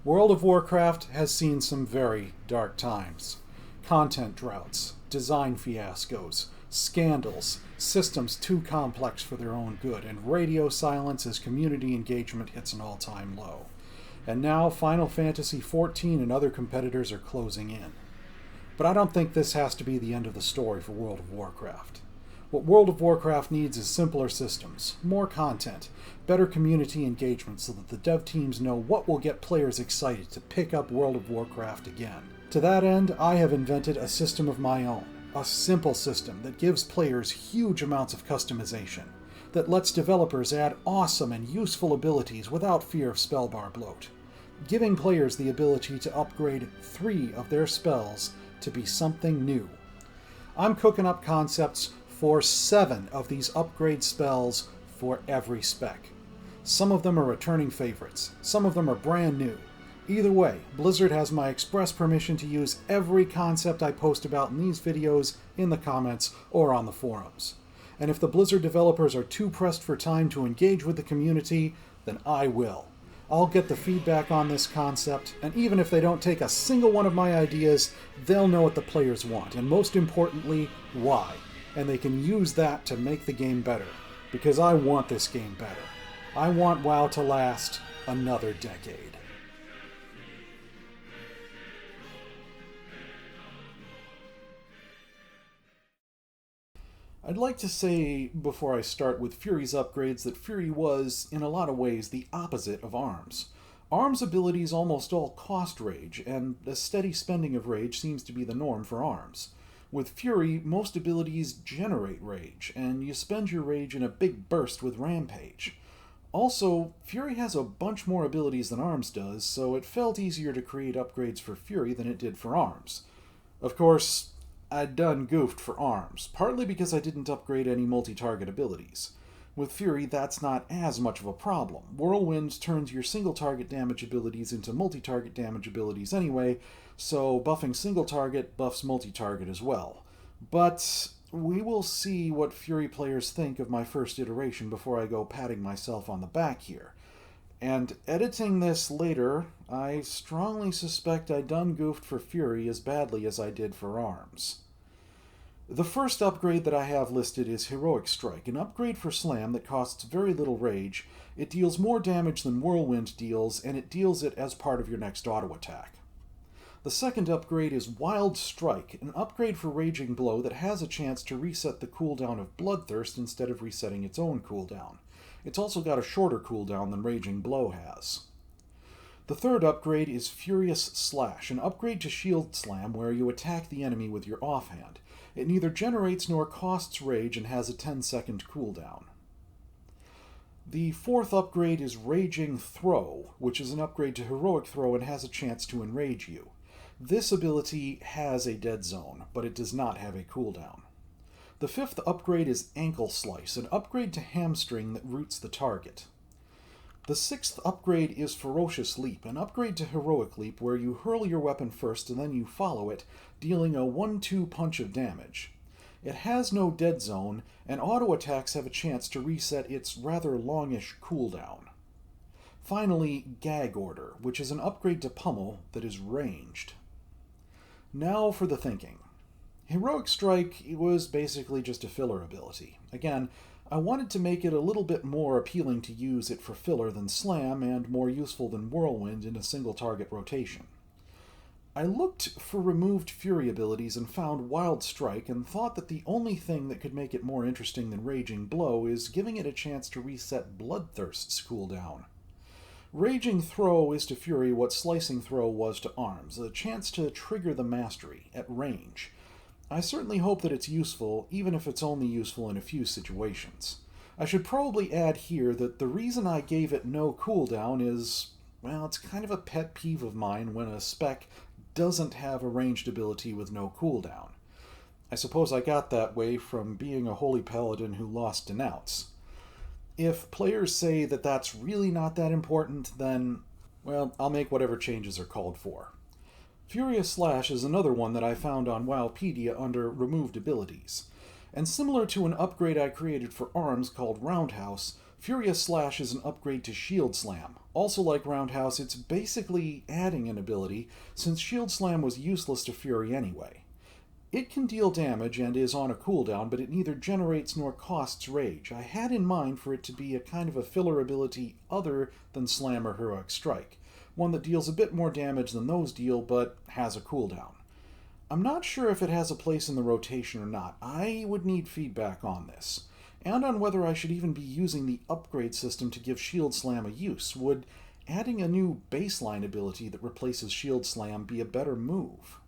World of Warcraft has seen some very dark times. Content droughts, design fiascos, scandals, systems too complex for their own good, and radio silence as community engagement hits an all-time low. And now Final Fantasy XIV and other competitors are closing in. But I don't think this has to be the end of the story for World of Warcraft. What World of Warcraft needs is simpler systems, more content, better community engagement so that the dev teams know what will get players excited to pick up World of Warcraft again. To that end, I have invented a system of my own, a simple system that gives players huge amounts of customization, that lets developers add awesome and useful abilities without fear of spellbar bloat, giving players the ability to upgrade 3 of their spells to be something new. I'm cooking up concepts for 7 of these upgrade spells for every spec. Some of them are returning favorites, some of them are brand new. Either way, Blizzard has my express permission to use every concept I post about in these videos in the comments or on the forums. And if the Blizzard developers are too pressed for time to engage with the community, then I will. I'll get the feedback on this concept, and even if they don't take a single one of my ideas, they'll know what the players want, and most importantly, why. And they can use that to make the game better, because I want this game better. I want WoW to last another decade. I'd like to say, before I start with Fury's upgrades, that Fury was, in a lot of ways, the opposite of ARMS. ARMS' abilities almost all cost rage, and a steady spending of rage seems to be the norm for ARMS. With Fury, most abilities generate rage, and you spend your rage in a big burst with Rampage. Also, Fury has a bunch more abilities than ARMS does, so it felt easier to create upgrades for Fury than it did for ARMS. Of course, I'd done goofed for ARMS, partly because I didn't upgrade any multi-target abilities. With Fury, that's not as much of a problem. Whirlwind turns your single-target damage abilities into multi-target damage abilities anyway, so buffing single-target buffs multi-target as well. But we will see what Fury players think of my first iteration before I go patting myself on the back here. And editing this later, I strongly suspect I done goofed for Fury as badly as I did for ARMS. The first upgrade that I have listed is Heroic Strike, an upgrade for Slam that costs very little rage. It deals more damage than Whirlwind deals, and it deals it as part of your next auto attack. The second upgrade is Wild Strike, an upgrade for Raging Blow that has a chance to reset the cooldown of Bloodthirst instead of resetting its own cooldown. It's also got a shorter cooldown than Raging Blow has. The third upgrade is Furious Slash, an upgrade to Shield Slam where you attack the enemy with your offhand. It neither generates nor costs rage and has a 10-second cooldown. The fourth upgrade is Raging Throw, which is an upgrade to Heroic Throw and has a chance to enrage you. This ability has a dead zone, but it does not have a cooldown. The fifth upgrade is Ankle Slice, an upgrade to Hamstring that roots the target. The sixth upgrade is Ferocious Leap, an upgrade to Heroic Leap where you hurl your weapon first and then you follow it, dealing a 1-2 punch of damage. It has no dead zone, and auto attacks have a chance to reset its rather longish cooldown. Finally, Gag Order, which is an upgrade to Pummel that is ranged. Now for the thinking. Heroic Strike was basically just a filler ability. Again, I wanted to make it a little bit more appealing to use it for filler than Slam and more useful than Whirlwind in a single target rotation. I looked for removed Fury abilities and found Wild Strike and thought that the only thing that could make it more interesting than Raging Blow is giving it a chance to reset Bloodthirst's cooldown. Raging Throw is to Fury what Slicing Throw was to ARMS, a chance to trigger the mastery at range. I certainly hope that it's useful, even if it's only useful in a few situations. I should probably add here that the reason I gave it no cooldown is, well, it's kind of a pet peeve of mine when a spec doesn't have a ranged ability with no cooldown. I suppose I got that way from being a holy paladin who lost Denounce. If players say that that's really not that important, then, well, I'll make whatever changes are called for. Furious Slash is another one that I found on Wowpedia under Removed Abilities. And similar to an upgrade I created for ARMS called Roundhouse, Furious Slash is an upgrade to Shield Slam. Also like Roundhouse, it's basically adding an ability, since Shield Slam was useless to Fury anyway. It can deal damage and is on a cooldown, but it neither generates nor costs rage. I had in mind for it to be a kind of a filler ability other than Slam or Heroic Strike, one that deals a bit more damage than those deal, but has a cooldown. I'm not sure if it has a place in the rotation or not. I would need feedback on this, and on whether I should even be using the upgrade system to give Shield Slam a use. Would adding a new baseline ability that replaces Shield Slam be a better move?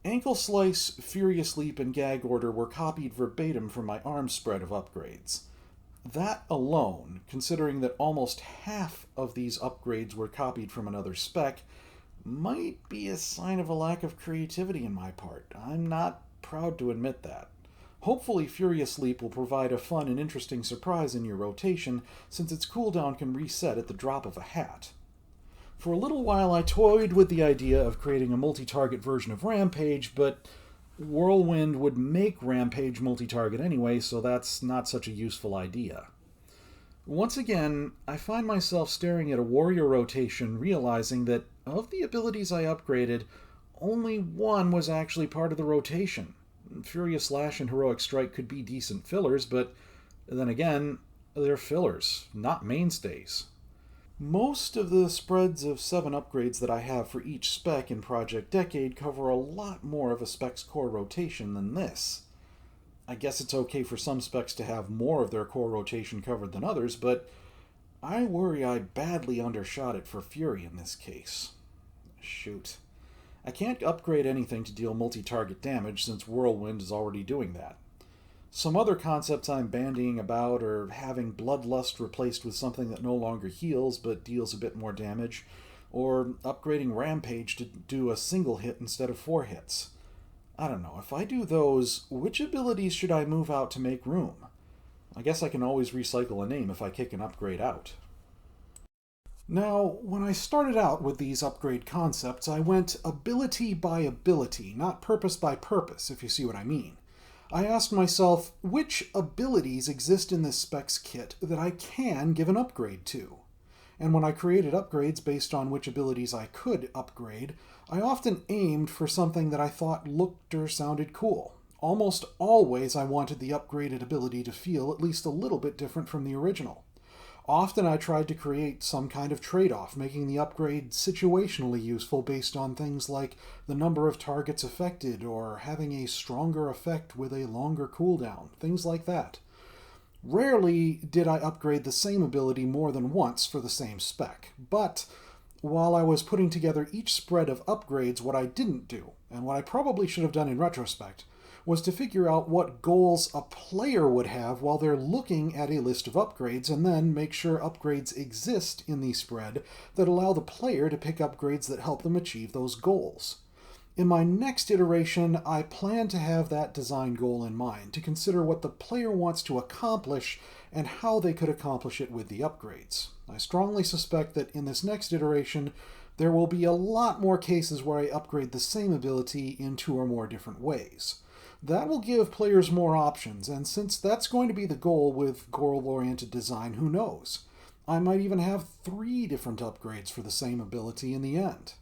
Ankle Slice, Furious Leap, and Gag Order were copied verbatim from my arm spread of upgrades. That alone, considering that almost half of these upgrades were copied from another spec, might be a sign of a lack of creativity on my part. I'm not proud to admit that. Hopefully Furious Leap will provide a fun and interesting surprise in your rotation, since its cooldown can reset at the drop of a hat. For a little while I toyed with the idea of creating a multi-target version of Rampage, but Whirlwind would make Rampage multi-target anyway, so that's not such a useful idea. Once again, I find myself staring at a warrior rotation, realizing that of the abilities I upgraded, only one was actually part of the rotation. Furious Slash and Heroic Strike could be decent fillers, but then again, they're fillers, not mainstays. Most of the spreads of 7 upgrades that I have for each spec in Project Decade cover a lot more of a spec's core rotation than this. I guess it's okay for some specs to have more of their core rotation covered than others, but I worry I badly undershot it for Fury in this case. Shoot. I can't upgrade anything to deal multi-target damage since Whirlwind is already doing that. Some other concepts I'm bandying about are having Bloodlust replaced with something that no longer heals but deals a bit more damage, or upgrading Rampage to do a single hit instead of 4 hits. I don't know, if I do those, which abilities should I move out to make room? I guess I can always recycle a name if I kick an upgrade out. Now, when I started out with these upgrade concepts, I went ability by ability, not purpose by purpose, if you see what I mean. I asked myself, which abilities exist in this specs kit that I can give an upgrade to? And when I created upgrades based on which abilities I could upgrade, I often aimed for something that I thought looked or sounded cool. Almost always I wanted the upgraded ability to feel at least a little bit different from the original. Often I tried to create some kind of trade-off, making the upgrade situationally useful based on things like the number of targets affected or having a stronger effect with a longer cooldown, things like that. Rarely did I upgrade the same ability more than once for the same spec, but while I was putting together each spread of upgrades, what I didn't do, and what I probably should have done in retrospect, was to figure out what goals a player would have while they're looking at a list of upgrades, and then make sure upgrades exist in the spread that allow the player to pick upgrades that help them achieve those goals. In my next iteration, I plan to have that design goal in mind, to consider what the player wants to accomplish and how they could accomplish it with the upgrades. I strongly suspect that in this next iteration, there will be a lot more cases where I upgrade the same ability in 2 or more different ways. That will give players more options, and since that's going to be the goal with goal-oriented design, who knows? I might even have 3 different upgrades for the same ability in the end.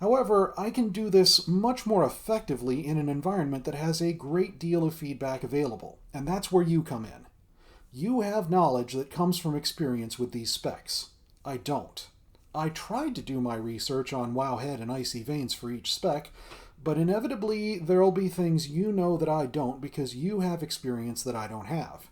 However, I can do this much more effectively in an environment that has a great deal of feedback available, and that's where you come in. You have knowledge that comes from experience with these specs. I don't. I tried to do my research on Wowhead and Icy Veins for each spec, but inevitably there'll be things you know that I don't because you have experience that I don't have.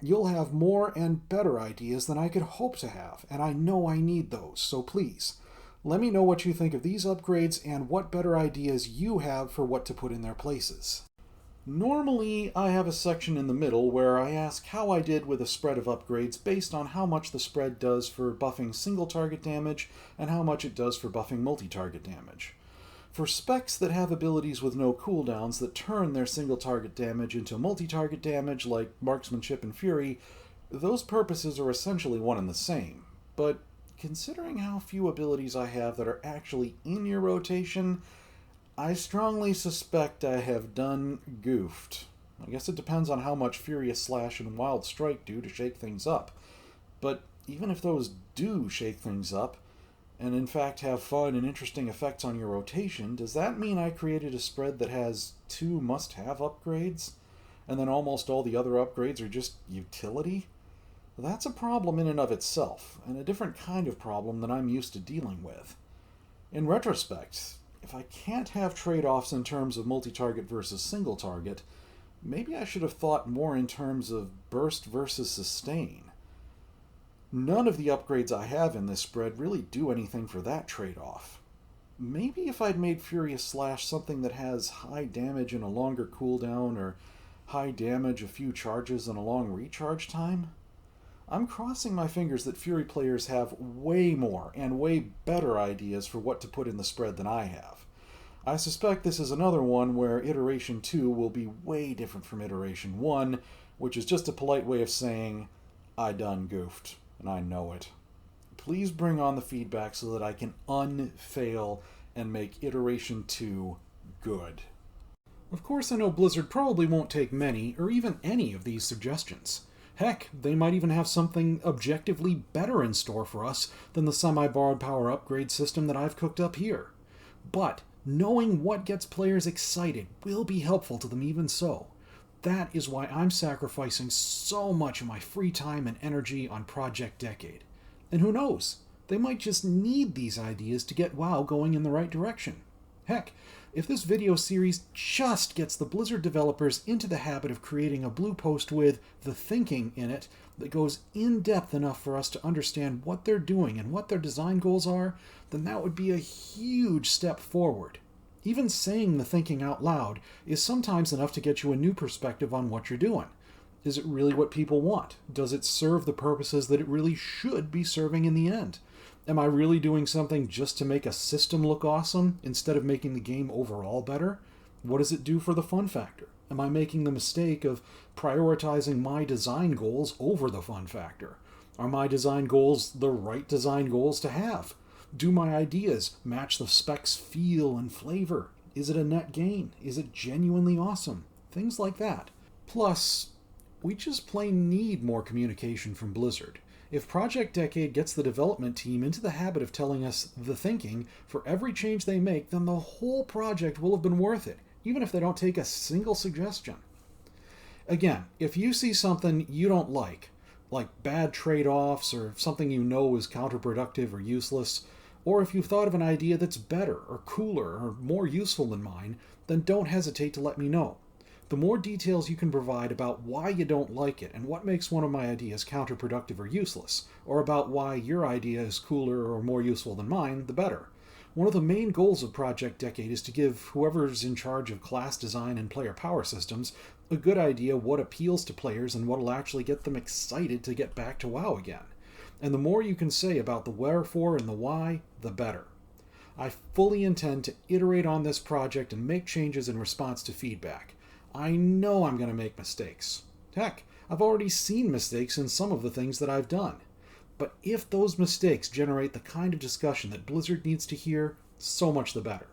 You'll have more and better ideas than I could hope to have, and I know I need those, so please, let me know what you think of these upgrades and what better ideas you have for what to put in their places. Normally, I have a section in the middle where I ask how I did with a spread of upgrades based on how much the spread does for buffing single target damage and how much it does for buffing multi-target damage. For specs that have abilities with no cooldowns that turn their single target damage into multi-target damage, like Marksmanship and Fury, those purposes are essentially one and the same. But considering how few abilities I have that are actually in your rotation, I strongly suspect I have done goofed. I guess it depends on how much Furious Slash and Wild Strike do to shake things up. But even if those do shake things up, and in fact have fun and interesting effects on your rotation, does that mean I created a spread that has 2 must-have upgrades, and then almost all the other upgrades are just utility? That's a problem in and of itself, and a different kind of problem than I'm used to dealing with. In retrospect, if I can't have trade-offs in terms of multi-target versus single-target, maybe I should have thought more in terms of burst versus sustain. None of the upgrades I have in this spread really do anything for that trade-off. Maybe if I'd made Furious Slash something that has high damage and a longer cooldown, or high damage, a few charges, and a long recharge time? I'm crossing my fingers that Fury players have way more and way better ideas for what to put in the spread than I have. I suspect this is another one where Iteration 2 will be way different from Iteration 1, which is just a polite way of saying, I done goofed, and I know it. Please bring on the feedback so that I can unfail and make Iteration 2 good. Of course, I know Blizzard probably won't take many or even any of these suggestions. Heck, they might even have something objectively better in store for us than the semi-borrowed power upgrade system that I've cooked up here. But knowing what gets players excited will be helpful to them even so. That is why I'm sacrificing so much of my free time and energy on Project Decade. And who knows, they might just need these ideas to get WoW going in the right direction. Heck, if this video series just gets the Blizzard developers into the habit of creating a blue post with the thinking in it that goes in depth enough for us to understand what they're doing and what their design goals are, then that would be a huge step forward. Even saying the thinking out loud is sometimes enough to get you a new perspective on what you're doing. Is it really what people want? Does it serve the purposes that it really should be serving in the end? Am I really doing something just to make a system look awesome instead of making the game overall better? What does it do for the fun factor? Am I making the mistake of prioritizing my design goals over the fun factor? Are my design goals the right design goals to have? Do my ideas match the spec's feel and flavor? Is it a net gain? Is it genuinely awesome? Things like that. Plus, we just plain need more communication from Blizzard. If Project Decade gets the development team into the habit of telling us the thinking for every change they make, then the whole project will have been worth it, even if they don't take a single suggestion. Again, if you see something you don't like bad trade-offs or something you know is counterproductive or useless, or if you've thought of an idea that's better or cooler or more useful than mine, then don't hesitate to let me know. The more details you can provide about why you don't like it and what makes one of my ideas counterproductive or useless, or about why your idea is cooler or more useful than mine, the better. One of the main goals of Project Decade is to give whoever's in charge of class design and player power systems a good idea what appeals to players and what will actually get them excited to get back to WoW again. And the more you can say about the wherefore and the why, the better. I fully intend to iterate on this project and make changes in response to feedback. I know I'm going to make mistakes. Heck, I've already seen mistakes in some of the things that I've done. But if those mistakes generate the kind of discussion that Blizzard needs to hear, so much the better.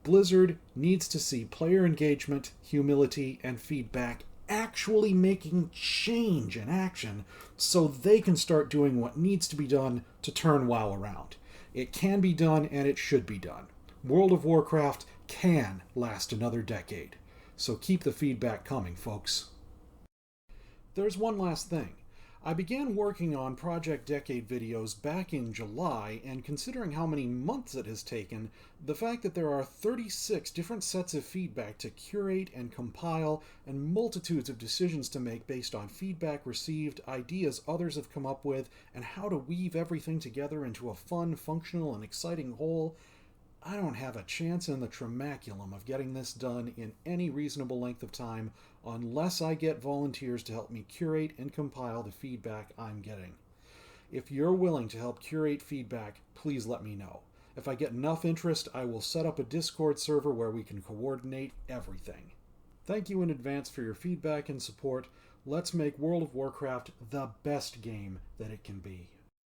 Blizzard needs to see player engagement, humility, and feedback actually making change in action so they can start doing what needs to be done to turn WoW around. It can be done and it should be done. World of Warcraft can last another decade. So keep the feedback coming, folks. There's one last thing. I began working on Project Decade videos back in July, and considering how many months it has taken, the fact that there are 36 different sets of feedback to curate and compile, and multitudes of decisions to make based on feedback received, ideas others have come up with, and how to weave everything together into a fun, functional, and exciting whole, I don't have a chance in the tramaculum of getting this done in any reasonable length of time unless I get volunteers to help me curate and compile the feedback I'm getting. If you're willing to help curate feedback, please let me know. If I get enough interest, I will set up a Discord server where we can coordinate everything. Thank you in advance for your feedback and support. Let's make World of Warcraft the best game that it can be.